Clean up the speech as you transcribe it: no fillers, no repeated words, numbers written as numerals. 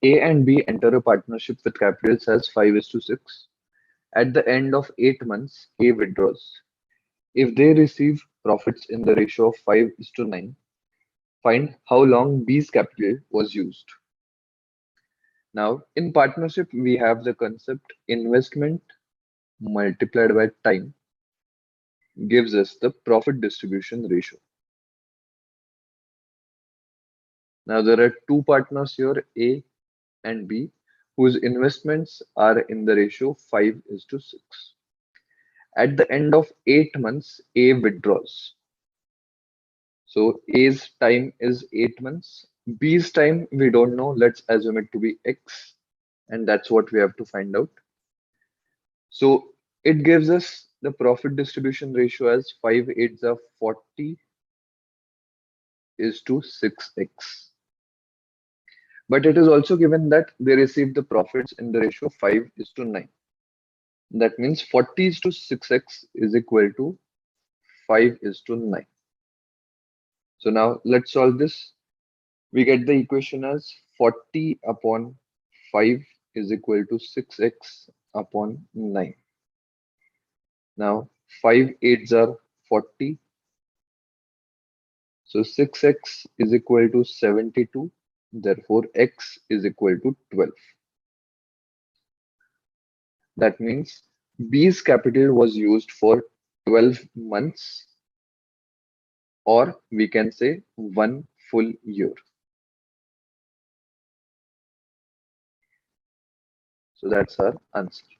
A and B enter a partnership with capitals as 5:6. At the end of 8 months, A withdraws. If they receive profits in the ratio of 5:9, find how long B's capital was used. Now, in partnership, we have the concept investment multiplied by time gives us the profit distribution ratio. Now, there are two partners here, A and B, whose investments are in the ratio 5:6. At the end of 8 months, A withdraws. So A's time is 8 months. B's time, we don't know. Let's assume it to be X. And that's what we have to find out. So it gives us the profit distribution ratio as 5 8s are 40 is to 6x. But it is also given that they receive the profits in the ratio 5:9. That means 40 is to 6x is equal to 5:9. So now let's solve this. We get the equation as 40 upon 5 is equal to 6x upon 9. Now 5 8s are 40. So 6x is equal to 72. Therefore, x is equal to 12. That means B's capital was used for 12 months, or we can say 1 full year. So that's our answer.